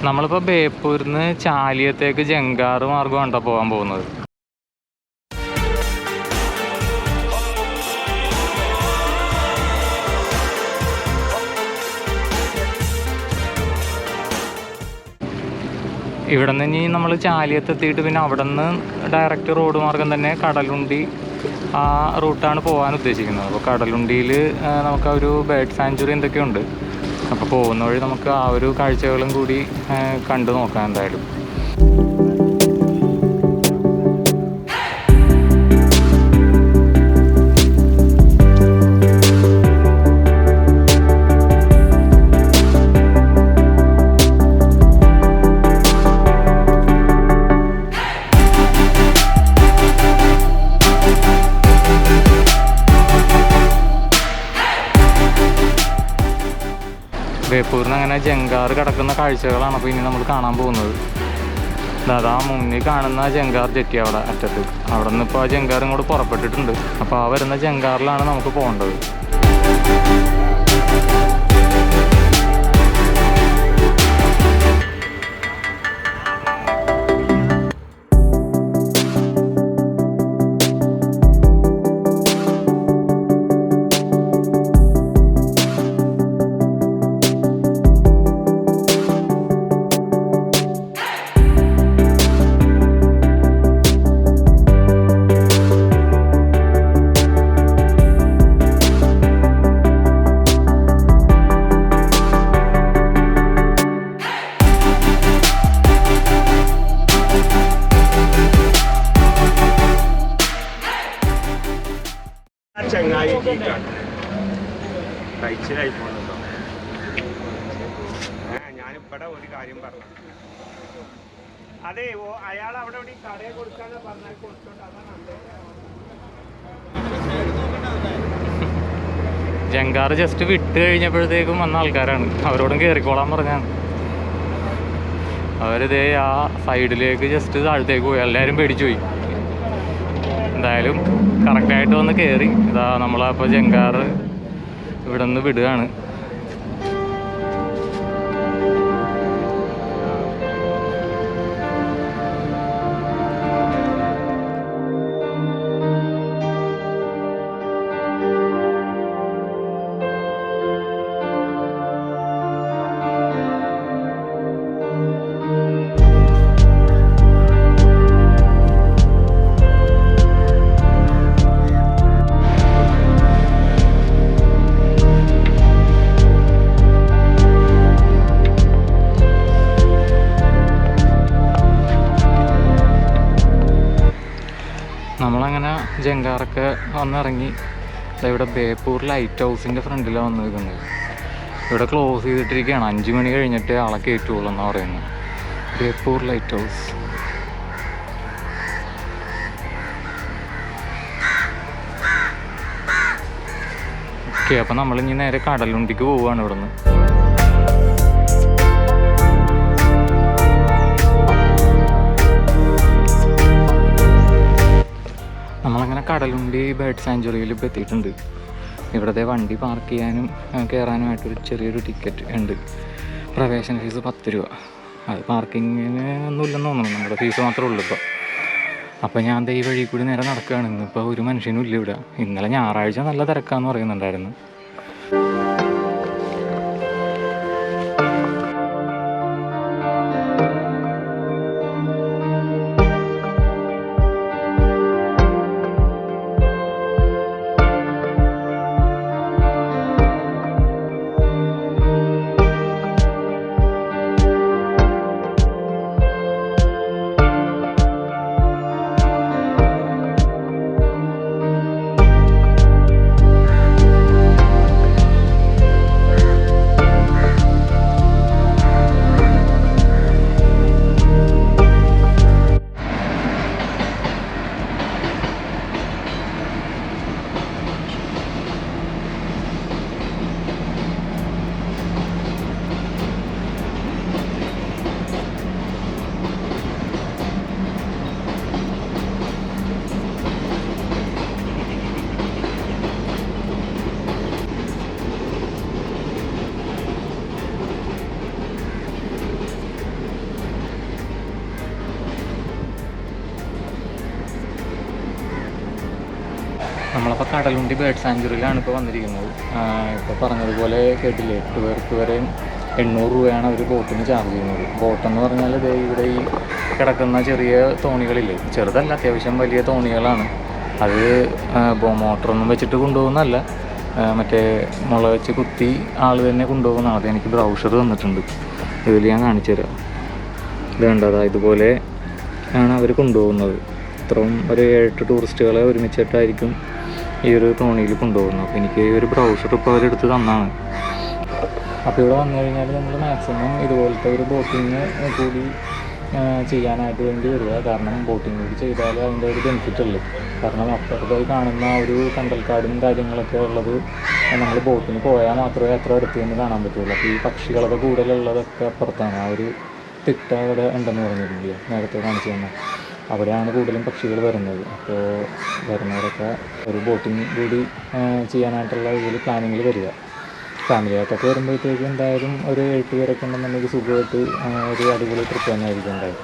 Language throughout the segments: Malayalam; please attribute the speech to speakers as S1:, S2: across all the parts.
S1: നമ്മളിപ്പോൾ ബേപ്പൂരിൽ നിന്ന് ചാലിയത്തേക്ക് ജങ്കാറ് മാർഗമാണ് പോകാൻ പോകുന്നത്. ഇവിടെ നിന്ന് ഇനി നമ്മൾ ചാലിയത്തെത്തിയിട്ട് പിന്നെ അവിടെ നിന്ന് ഡയറക്റ്റ് റോഡ് മാർഗം തന്നെ കടലുണ്ടി ആ റൂട്ടാണ് പോകാൻ ഉദ്ദേശിക്കുന്നത്. അപ്പോൾ കടലുണ്ടിയിൽ നമുക്ക് ഒരു ബേർഡ് സാഞ്ചുറി എന്തൊക്കെയുണ്ട്. അപ്പോൾ പോകുന്ന വഴി നമുക്ക് ആ ഒരു കാഴ്ചകളും കൂടി കണ്ടു നോക്കാം എന്തായാലും. ബേപ്പൂരിൽ നിന്ന് അങ്ങനെ ജങ്കാർ കിടക്കുന്ന കാഴ്ചകളാണ് അപ്പോൾ ഇനി നമ്മൾ കാണാൻ പോകുന്നത്. അതാ മുന്നിൽ കാണുന്ന ജങ്കാർ ജെറ്റി അവിടെ അറ്റത്ത്, അവിടെ നിന്ന് ഇപ്പോൾ ആ ജങ്കാർ ഇങ്ങോട്ട് പുറപ്പെട്ടിട്ടുണ്ട്. അപ്പോൾ ആ വരുന്ന ജങ്കാറിലാണ് നമുക്ക് പോകേണ്ടത്.
S2: ചങ്ങായി കഴിച്ചിലായി പോകുന്നുണ്ടോ? ഞാനിവിടെ ഒരു കാര്യം പറഞ്ഞു. അതെ, അയാൾ അവിടെ ഇവിടെ കടയെ കൊടുക്കാന്ന് പറഞ്ഞാൽ കൊടുത്തോണ്ട് അതാണ്.
S1: ജങ്കാർ ജസ്റ്റ് വിട്ട് കഴിഞ്ഞപ്പോഴത്തേക്കും വന്ന ആൾക്കാരാണ്. അവരോടും കയറിക്കോളാൻ പറഞ്ഞാണ്. അവരിതേ ആ സൈഡിലേക്ക് ജസ്റ്റ് താഴത്തേക്ക് പോയി. എല്ലാവരും പേടിച്ചു പോയി. എന്തായാലും കറക്റ്റായിട്ട് വന്ന് കയറി. ഇതാ നമ്മളപ്പോൾ ജങ്കാർ ഇവിടെ നിന്ന് വിടുകയാണ്. നമ്മളങ്ങനെ ജങ്കാറൊക്കെ വന്നിറങ്ങി. ഇവിടെ ബേപ്പൂർ ലൈറ്റ് ഹൗസിൻ്റെ ഫ്രണ്ടിലാണ് വന്ന് നിൽക്കുന്നത്. ഇവിടെ ക്ലോസ് ചെയ്തിട്ടിരിക്കുകയാണ്. 5 മണി കഴിഞ്ഞിട്ട് ആളെ കയറ്റുള്ളൂ എന്നാണ് പറയുന്നത്. Beypore light house. ഓക്കെ, അപ്പം നമ്മളിനി നേരെ കടലുണ്ടിക്ക് പോവുകയാണ് ഇവിടെ നിന്ന്. നമ്മളങ്ങനെ കടലുണ്ടി ബേർഡ് സാഞ്ചുറിയിൽ ഇപ്പോൾ എത്തിയിട്ടുണ്ട്. ഇവിടുത്തെ വണ്ടി പാർക്ക് ചെയ്യാനും കയറാനുമായിട്ടൊരു ചെറിയൊരു ടിക്കറ്റ് ഉണ്ട്. പ്രവേശന ഫീസ് 10 രൂപ. അത് പാർക്കിങ്ങിന് ഒന്നുമില്ലെന്ന് തോന്നുന്നു, നമ്മുടെ ഫീസ് മാത്രമേ ഉള്ളൂ ഇപ്പോൾ. അപ്പോൾ ഞാൻ ഈ വഴി കൂടി നേരെ നടക്കുകയാണ്. ഇന്നിപ്പോൾ ഒരു മനുഷ്യനും ഇല്ല ഇവിടെ. ഇന്നലെ ഞായറാഴ്ച നല്ല തിരക്കാന്ന് പറയുന്നുണ്ടായിരുന്നു. നമ്മളപ്പോൾ കടലുണ്ടി ബേർഡ് സാഞ്ചുറിയിലാണ് ഇപ്പോൾ വന്നിരിക്കുന്നത്. ഇപ്പോൾ പറഞ്ഞതുപോലെ കേട്ടില്ലേ, 8 പേർക്ക് വരെ 800 രൂപയാണ് അവർ ബോട്ടിന് ചാർജ് ചെയ്യുന്നത്. ബോട്ടെന്ന് പറഞ്ഞാൽ ഇവിടെ ഈ കിടക്കുന്ന ചെറിയ തോണികളില്ലേ, ചെറുതല്ല, അത്യാവശ്യം വലിയ തോണികളാണ്. അത് മോട്ടറൊന്നും വെച്ചിട്ട് കൊണ്ടുപോകുന്നതല്ല, മറ്റേ മുള വെച്ച് കുത്തി ആൾ തന്നെ കൊണ്ടുപോകുന്നതാണ്. അത് എനിക്ക് ബ്രൗഷർ തന്നിട്ടുണ്ട്, ഇതിൽ ഞാൻ കാണിച്ചു തരാം. ഇത് കണ്ടതാ, ഇതുപോലെ ആണ് അവർ കൊണ്ടുപോകുന്നത്. ഇത്രയും ഒരു 7-8 ടൂറിസ്റ്റുകളെ ഒരുമിച്ചിട്ടായിരിക്കും ഈ ഒരു തോണിയിൽ കൊണ്ടുപോകുന്നത്. അപ്പോൾ എനിക്ക് ഈ ഒരു ബ്രൗഷർ ഇപ്പോൾ അവരെടുത്ത് തന്നാണ്. അപ്പോൾ ഇവിടെ വന്നു കഴിഞ്ഞാൽ നമ്മൾ മാക്സിമം ഇതുപോലത്തെ ഒരു ബോട്ടിങ് കൂടി ചെയ്യാനായിട്ട് വേണ്ടി വരിക. കാരണം ബോട്ടിങ് കൂടി ചെയ്താൽ അതിൻ്റെ ഒരു ബെനിഫിറ്റ് ഉള്ളൂ. കാരണം അപ്പുറത്തായി കാണുന്ന ഒരു കണ്ടൽക്കാടും കാര്യങ്ങളൊക്കെ ഉള്ളത് നമ്മൾ ബോട്ടിന് പോയാൽ മാത്രമേ അത്ര അടുത്ത് നിന്ന് കാണാൻ പറ്റുള്ളൂ. അപ്പോൾ ഈ പക്ഷികളൊക്കെ കൂടുതലുള്ളതൊക്കെ അപ്പുറത്താണ്. ആ ഒരു തിട്ട അവിടെ ഉണ്ടെന്ന് പറഞ്ഞിരുന്നില്ല, നേരത്തെ കാണിച്ചു തന്നെ. അവിടെയാണ് കൂടുതലും പക്ഷികൾ വരുന്നത്. അപ്പോൾ വരുന്നവരൊക്കെ ഒരു ബോട്ടിങ് കൂടി ചെയ്യാനായിട്ടുള്ള ഇതിൽ പ്ലാനിങ്ങിൽ വരിക. ഫാമിലിയായിട്ടൊക്കെ വരുമ്പോഴത്തേക്കും എന്തായാലും ഒരു 8 പേരൊക്കെ ഉണ്ടെന്നുണ്ടെങ്കിൽ സുഖമായിട്ട് ഒരു അടിപൊളി ട്രിപ്പ് തന്നെ ആയിരിക്കും ഉണ്ടായത്.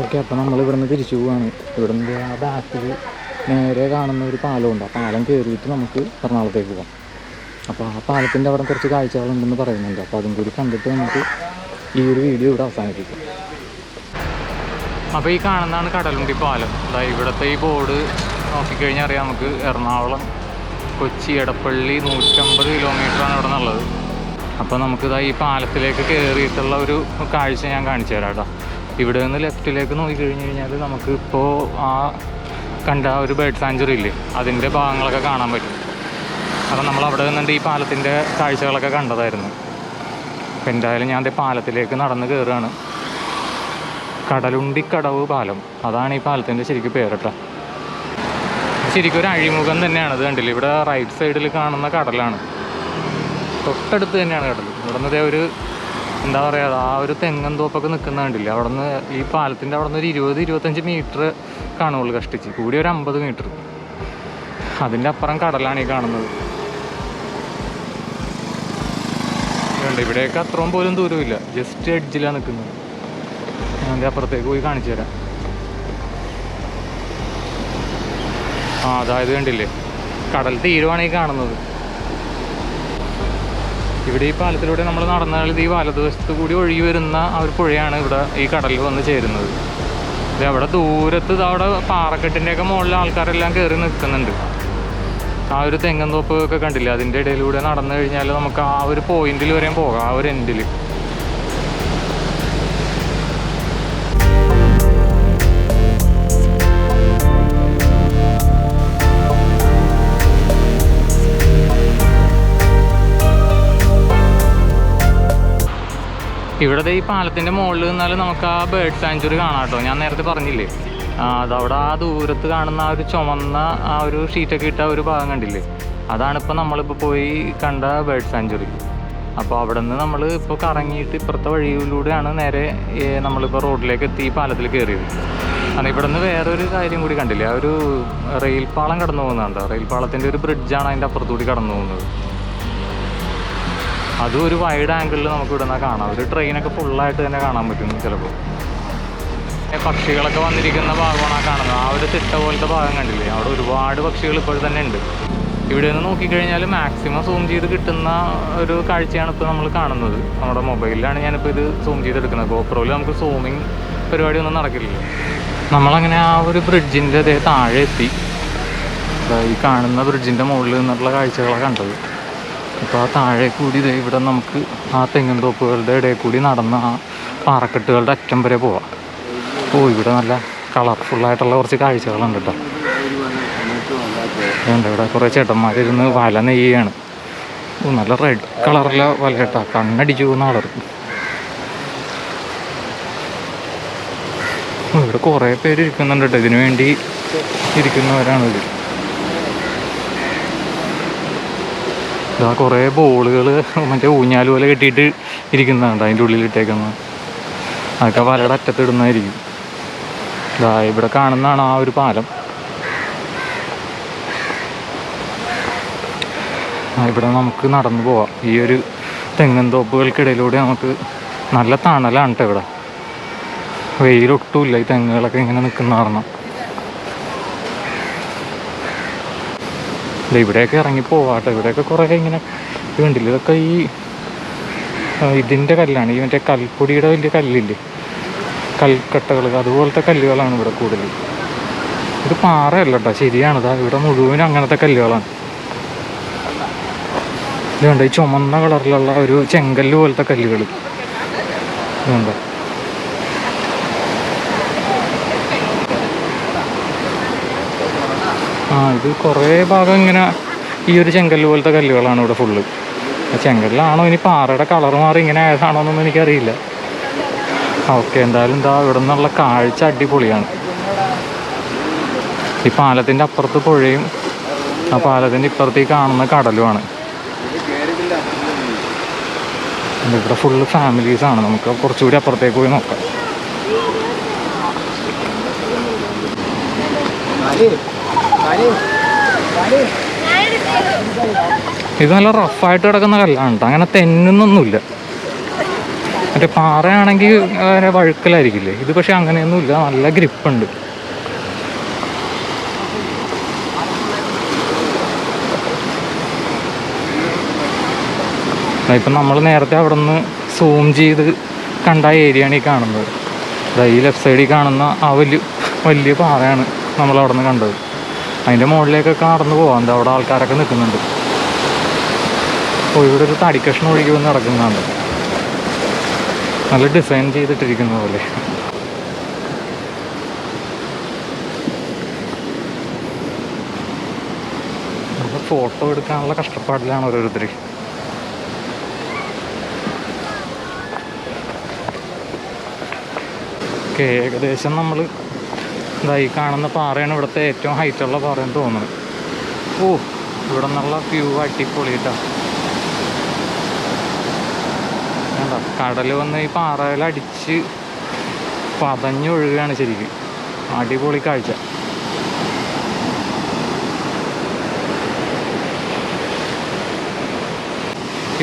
S1: ഓക്കെ, അപ്പോൾ നമ്മൾ ഇവിടുന്ന് തിരിച്ചു പോവുകയാണ്. ഇവിടുന്ന് ആ ബാക്കിൽ നേരെ കാണുന്ന ഒരു പാലമുണ്ട്. ആ പാലം കയറിയിട്ട് നമുക്ക് എറണാകുളത്തേക്ക് പോകാം. അപ്പോൾ ആ പാലത്തിൻ്റെ അവിടെ കുറച്ച് കാഴ്ചകളുണ്ടെന്ന് പറയുന്നുണ്ട്. അപ്പോൾ അതും കൂടി കണ്ടിട്ട് നമുക്ക് ഈ ഒരു വീഡിയോ ഇവിടെ അവസാനിപ്പിക്കാം. അപ്പോൾ ഈ കാണുന്നതാണ് കടലുണ്ടി പാലം. അതായത് ഇവിടുത്തെ ഈ ബോർഡ് നോക്കിക്കഴിഞ്ഞാൽ അറിയാം നമുക്ക് എറണാകുളം കൊച്ചി എടപ്പള്ളി 150 കിലോമീറ്ററാണ് ഇവിടെ നിന്നുള്ളത്. അപ്പോൾ നമുക്കിതാ ഈ പാലത്തിലേക്ക് കയറിയിട്ടുള്ള ഒരു കാഴ്ച ഞാൻ കാണിച്ചു തരാം കേട്ടോ. ഇവിടെ നിന്ന് ലെഫ്റ്റിലേക്ക് നോക്കിക്കഴിഞ്ഞ് കഴിഞ്ഞാൽ നമുക്ക് ഇപ്പോൾ ആ കണ്ട ഒരു ബേർഡ് സാഞ്ചുറി ഇല്ലേ, അതിൻ്റെ ഭാഗങ്ങളൊക്കെ കാണാൻ പറ്റും. അപ്പോൾ നമ്മൾ അവിടെ നിന്നിട്ട് ഈ പാലത്തിൻ്റെ കാഴ്ചകളൊക്കെ കണ്ടതായിരുന്നു. അപ്പോൾ എന്തായാലും ഞാൻ പാലത്തിലേക്ക് നടന്ന് കയറുകയാണ്. കടലുണ്ടിക്കടവ് പാലം, അതാണ് ഈ പാലത്തിൻ്റെ ശരിക്കും പേരട്ടോ. ശരിക്കും ഒരു അഴിമുഖം തന്നെയാണ്. ഇത് കണ്ടില്ല, ഇവിടെ റൈറ്റ് സൈഡിൽ കാണുന്ന കടലാണ്, തൊട്ടടുത്ത് തന്നെയാണ് കടൽ. ഇവിടെ നിന്ന് ഒരു എന്താ പറയുക, ആ ഒരു തെങ്ങൻ തോപ്പൊക്കെ നിൽക്കുന്ന കണ്ടില്ല. അവിടെ നിന്ന് ഈ പാലത്തിൻ്റെ അവിടെ നിന്ന് ഒരു 20-25 മീറ്റർ കാണുള്ളൂ കഷ്ടിച്ച്, കൂടി ഒരു 50 മീറ്റർ. അതിൻ്റെ അപ്പുറം കടലാണ് ഈ കാണുന്നത്. ഇവിടെയൊക്കെ അത്രയും പോലും ദൂരമില്ല, ജസ്റ്റ് എഡ്ജിലാണ് നിൽക്കുന്നത്. ഞാൻ അതിൻ്റെ അപ്പുറത്തേക്ക് പോയി കാണിച്ചു തരാം. അതായത് കണ്ടില്ലേ, കടൽ തീരുവാണ് ഈ കാണുന്നത്. ഇവിടെ ഈ പാലത്തിലൂടെ നമ്മൾ നടന്നാൽ ഈ വലതുവശത്ത് കൂടി ഒഴുകി വരുന്ന ആ ഒരു പുഴയാണ് ഇവിടെ ഈ കടലിൽ വന്ന് ചേരുന്നത്. ഇത് അവിടെ ദൂരത്ത് അവിടെ പാറക്കെട്ടിൻ്റെയൊക്കെ മുകളിൽ ആൾക്കാരെല്ലാം കയറി നിൽക്കുന്നുണ്ട്. ആ ഒരു തെങ്ങൻ തോപ്പ് ഒക്കെ കണ്ടില്ല, അതിൻ്റെ ഇടയിലൂടെ നടന്നു കഴിഞ്ഞാൽ നമുക്ക് ആ ഒരു പോയിന്റിൽ വരെയും പോകാം, ആ ഒരു എൻഡിൽ. ഇവിടുത്തെ ഈ പാലത്തിൻ്റെ മുകളിൽ നിന്നാൽ നമുക്ക് ആ ബേർഡ് സാഞ്ചുറി കാണാം കേട്ടോ. ഞാൻ നേരത്തെ പറഞ്ഞില്ലേ, അതവിടെ ആ ദൂരത്ത് കാണുന്ന ആ ഒരു ചുമന്ന ആ ഒരു ഷീറ്റൊക്കെ ഇട്ട ഒരു ഭാഗം കണ്ടില്ലേ, അതാണിപ്പോൾ നമ്മളിപ്പോൾ പോയി കണ്ട ബേർഡ് സാഞ്ചുറി. അപ്പോൾ അവിടെ നിന്ന് നമ്മൾ ഇപ്പോൾ കറങ്ങിയിട്ട് ഇപ്പുറത്തെ വഴിയിലൂടെയാണ് നേരെ നമ്മളിപ്പോൾ റോഡിലേക്ക് എത്തി ഈ പാലത്തിൽ കയറിയത്. കാരണം ഇവിടെ നിന്ന് വേറൊരു കാര്യം കൂടി കണ്ടില്ലേ, ആ ഒരു റെയിൽ പാളം കടന്നു പോകുന്നുണ്ടോ, റെയിൽ പാളത്തിൻ്റെ ഒരു ബ്രിഡ്ജാണ് അതിൻ്റെ അപ്പുറത്തുകൂടി കടന്നു പോകുന്നത്. അതും ഒരു വൈഡ് ആംഗിളിൽ നമുക്ക് ഇവിടെ നിന്ന് കാണാം. ഒരു ട്രെയിനൊക്കെ ഫുള്ളായിട്ട് തന്നെ കാണാൻ പറ്റും ചിലപ്പോൾ. പക്ഷികളൊക്കെ വന്നിരിക്കുന്ന ഭാഗമാണ് ആ കാണുന്നത്. ആ ഒരു തിട്ട പോലത്തെ ഭാഗം കണ്ടില്ലേ, അവിടെ ഒരുപാട് പക്ഷികൾ ഇപ്പോൾ തന്നെ ഉണ്ട്. ഇവിടെ നിന്ന് നോക്കിക്കഴിഞ്ഞാൽ മാക്സിമം സൂം ചെയ്ത് കിട്ടുന്ന ഒരു കാഴ്ചയാണ് ഇപ്പോൾ നമ്മൾ കാണുന്നത്. നമ്മുടെ മൊബൈലിലാണ് ഞാനിപ്പോൾ ഇത് സൂം ചെയ്തെടുക്കുന്നത്. ഗോപ്രോയിൽ നമുക്ക് സൂമിങ് പരിപാടിയൊന്നും നടക്കില്ലല്ലോ. നമ്മളങ്ങനെ ആ ഒരു ബ്രിഡ്ജിൻ്റെ താഴെ എത്തി. ഈ കാണുന്ന ബ്രിഡ്ജിൻ്റെ മുകളിൽ നിന്നുള്ള കാഴ്ചകളാണ് കണ്ടത്. അപ്പോൾ ആ താഴെ കൂടി ഇവിടെ നമുക്ക് ആ തെങ്ങിൻ തോപ്പുകളുടെ ഇടയിൽ കൂടി നടന്ന ആ പാറക്കെട്ടുകളുടെ അറ്റം വരെ പോവാം. ഇവിടെ നല്ല കളർഫുള്ളായിട്ടുള്ള കുറച്ച് കാഴ്ചകളുണ്ട് കേട്ടോ. ഇവിടെ കുറേ ചേട്ടന്മാരിരുന്ന് വല നെയ്യാണ്. നല്ല റെഡ് കളറിലെ വല കേട്ടാ, കണ്ണടിച്ചു പോകുന്ന കളർ. ഇവിടെ കുറേ പേര് ഇരിക്കുന്നുണ്ട് കേട്ടോ, ഇതിനു വേണ്ടി ഇരിക്കുന്നവരാണിത്. ഇതാ കുറേ ബോളുകൾ മറ്റേ ഊഞ്ഞാല് പോലെ കെട്ടിയിട്ട് ഇരിക്കുന്നതാണ് അതിൻ്റെ ഉള്ളിലിട്ടേക്കുന്നത്. അതൊക്കെ വലയുടെ അറ്റത്തിടുന്നതായിരിക്കും. ഇതാ ഇവിടെ കാണുന്നതാണ് ആ ഒരു പാലം. ഇവിടെ നമുക്ക് നടന്നു പോവാം. ഈ ഒരു തെങ്ങൻ തോപ്പുകൾക്കിടയിലൂടെ നമുക്ക് നല്ല തണലാണ് കേട്ടോ ഇവിടെ. വെയിലൊട്ടുമില്ല, ഈ തെങ്ങുകളൊക്കെ ഇങ്ങനെ നിൽക്കുന്ന കാരണം. ഇവിടെയൊക്കെ ഇറങ്ങി പോവാട്ടോ. ഇവിടെയൊക്കെ കുറേ ഇങ്ങനെ കണ്ടില്ല, ഇതൊക്കെ ഈ ഇതിൻ്റെ കല്ലാണ്, ഈ മറ്റേ കൽപ്പൊടിയുടെ വലിയ കല്ലില്ലേ, കൽക്കട്ടകൾ, അതുപോലത്തെ കല്ലുകളാണ് ഇവിടെ കൂടുതൽ. ഇത് പാറയല്ല കേട്ടോ, ശരിയാണ്. ഇവിടെ മുഴുവനും അങ്ങനത്തെ കല്ലുകളാണ്. ഇതുണ്ട് ഈ ചുമന്ന കളറിലുള്ള ഒരു ചെങ്കല്ല് പോലത്തെ കല്ലുകൾ ഇതുണ്ട്. ഇത് കുറേ ഭാഗം ഇങ്ങനെ ഈ ഒരു ചെങ്കല്ല് പോലത്തെ കല്ലുകളാണ് ഇവിടെ ഫുള്ള്. ചെങ്കല്ലാണോ ഇനി പാറയുടെ കളർ മാറി ഇങ്ങനെ ആയതാണോ എന്നൊന്നും എനിക്കറിയില്ല. ഓക്കെ, എന്തായാലും എന്താ ഇവിടെ നിന്നുള്ള കാഴ്ച അടിപൊളിയാണ്. ഈ പാലത്തിൻ്റെ അപ്പുറത്ത് പുഴയും ആ പാലത്തിൻ്റെ ഇപ്പുറത്തേക്ക് കാണുന്ന കടലുമാണ്. ഇവിടെ ഫുള്ള് ഫാമിലീസാണ്. നമുക്ക് കുറച്ചുകൂടി അപ്പുറത്തേക്ക് പോയി നോക്കാം. ഇത് നല്ല റഫായിട്ട് കിടക്കുന്ന കല്ലാണ് കേട്ടോ, അങ്ങനെ തെന്നുന്നൊന്നുമില്ല. മറ്റേ പാറയാണെങ്കിൽ വഴുക്കലായിരിക്കില്ലേ, ഇത് പക്ഷെ അങ്ങനെയൊന്നുമില്ല, നല്ല ഗ്രിപ്പുണ്ട്. ഇപ്പം നമ്മൾ നേരത്തെ അവിടെ നിന്ന് സൂം ചെയ്ത് കണ്ട ഏരിയയാണ് ഈ കാണുന്നത്. ഈ ലെഫ്റ്റ് സൈഡിൽ കാണുന്ന ആ വലിയ പാറയാണ് നമ്മളവിടെ നിന്ന് കണ്ടത്. അതിൻ്റെ മുകളിലേക്കൊക്കെ നടന്ന് പോകാം. എന്താ അവിടെ ആൾക്കാരൊക്കെ നിൽക്കുന്നുണ്ട്. ഇവിടെ ഒരു തടിക്കഷ്ണം ഒഴുകി വന്ന് നടക്കുന്നുണ്ട്, നല്ല ഡിസൈൻ ചെയ്തിട്ടിരിക്കുന്ന പോലെ. ഫോട്ടോ എടുക്കാനുള്ള കഷ്ടപ്പാടിലാണ് ഓരോരുത്തർ. ഏകദേശം നമ്മൾ ഈ കാണുന്ന പാറയാണ് ഇവിടുത്തെ ഏറ്റവും ഹൈറ്റുള്ള പാറയെന്ന് തോന്നുന്നത്. ഇവിടെ നിന്നുള്ള വ്യൂ അടിപൊളിയിട്ടാണ്. എന്താ കടൽ വന്ന് ഈ പാറയിലടിച്ച് പതഞ്ഞൊഴുകുകയാണ് ശരിക്കും. അടിപൊളി കാഴ്ച.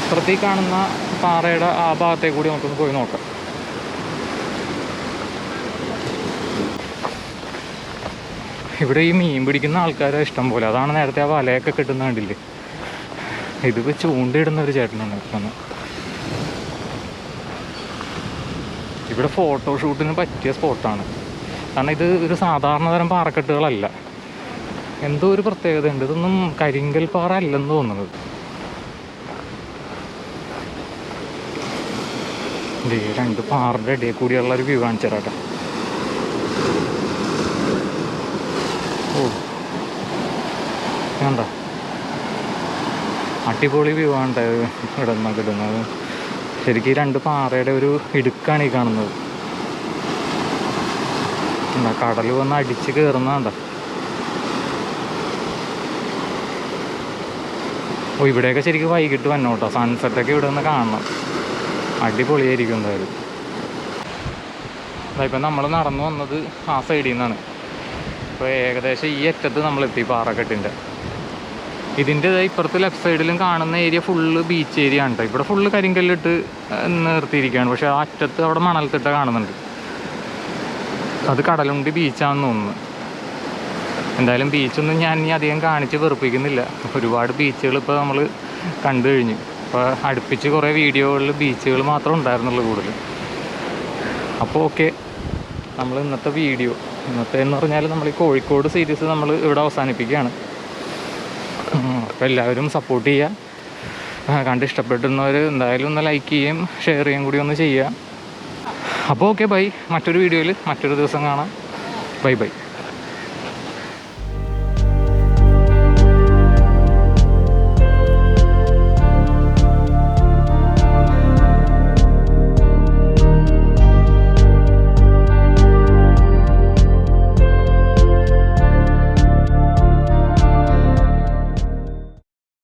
S1: ഇപ്പുറത്തേക്ക് കാണുന്ന പാറയുടെ ആ ഭാഗത്തേക്ക് കൂടി നമുക്കൊന്ന് പോയി നോക്കാം. ഇവിടെ ഈ മീൻ പിടിക്കുന്ന ആൾക്കാരെ ഇഷ്ടം പോലെ, അതാണ് നേരത്തെ ആ വലയൊക്കെ കിട്ടുന്ന കണ്ടില്ലേ. ഇതിപ്പോൾ ചൂണ്ടയിടുന്ന ഒരു ചേട്ടനാണ് ഇപ്പം. ഇവിടെ ഫോട്ടോഷൂട്ടിന് പറ്റിയ സ്പോട്ടാണ്. കാരണം ഇത് ഒരു സാധാരണ തരം പാറക്കെട്ടുകളല്ല, എന്തോ ഒരു പ്രത്യേകത ഉണ്ട്. ഇതൊന്നും കരിങ്കൽ പാറ അല്ലെന്ന് തോന്നുന്നത്. രണ്ട് പാറയുടെ ഇടയിൽ കൂടിയുള്ള ഒരു വ്യൂ കാണിച്ചു തരാട്ടെ. എന്താ അടിപൊളി വ്യൂ ആണ് ഇവിടെ നിന്ന് കിട്ടുന്നത്. ശരിക്കും ഈ രണ്ട് പാറയുടെ ഒരു ഇടുക്കാണ് ഈ കാണുന്നത്. എന്താ കടൽ വന്ന് അടിച്ച് കയറുന്നതാണ്ട. ഇവിടെയൊക്കെ ശരിക്കും വൈകിട്ട് വന്നോട്ടോ, സൺസെറ്റൊക്കെ ഇവിടെ നിന്ന് കാണണം. അടിപൊളിയായിരിക്കും എന്തായാലും. ഇപ്പം നമ്മൾ നടന്നു വന്നത് ആ സൈഡിൽ നിന്നാണ്. ഇപ്പോൾ ഏകദേശം ഈ അറ്റത്ത് നമ്മളെത്തി പാറക്കെട്ടിൻ്റെ. ഇതിൻ്റെ ഇപ്പുറത്ത് ലെഫ്റ്റ് സൈഡിലും കാണുന്ന ഏരിയ ഫുള്ള് ബീച്ച് ഏരിയ ആണ് കേട്ടോ. ഇവിടെ ഫുള്ള് കരിങ്കല്ലിട്ട് നിർത്തിയിരിക്കുകയാണ്. പക്ഷേ ആ അറ്റത്ത് അവിടെ മണൽത്തിട്ട കാണുന്നുണ്ട്. അത് കടലുണ്ടി ബീച്ചാണെന്ന് തോന്നുന്നു. എന്തായാലും ബീച്ചൊന്നും ഞാൻ ഇനി അധികം കാണിച്ച് വെറുപ്പിക്കുന്നില്ല. ഒരുപാട് ബീച്ചുകൾ ഇപ്പോൾ നമ്മൾ കണ്ടു കഴിഞ്ഞു. ഇപ്പോൾ അടുപ്പിച്ച് കുറേ വീഡിയോകളിൽ ബീച്ചുകൾ മാത്രം ഉണ്ടായിരുന്നുള്ളൂ കൂടുതൽ. അപ്പോൾ ഓക്കെ, നമ്മൾ ഇന്നത്തെ എന്ന് പറഞ്ഞാൽ നമ്മൾ ഈ കോഴിക്കോട് സീരീസ് നമ്മൾ ഇവിടെ അവസാനിപ്പിക്കുകയാണ്. അപ്പോൾ എല്ലാവരും സപ്പോർട്ട് ചെയ്യുക. കണ്ട് ഇഷ്ടപ്പെട്ടുന്നവർ എന്തായാലും ഒന്ന് ലൈക്ക് ചെയ്യുകയും ഷെയർ ചെയ്യുകയും കൂടി ഒന്ന് ചെയ്യുക. അപ്പോൾ ഓക്കെ, ബൈ. മറ്റൊരു വീഡിയോയിൽ മറ്റൊരു ദിവസം കാണാം. Bye bye.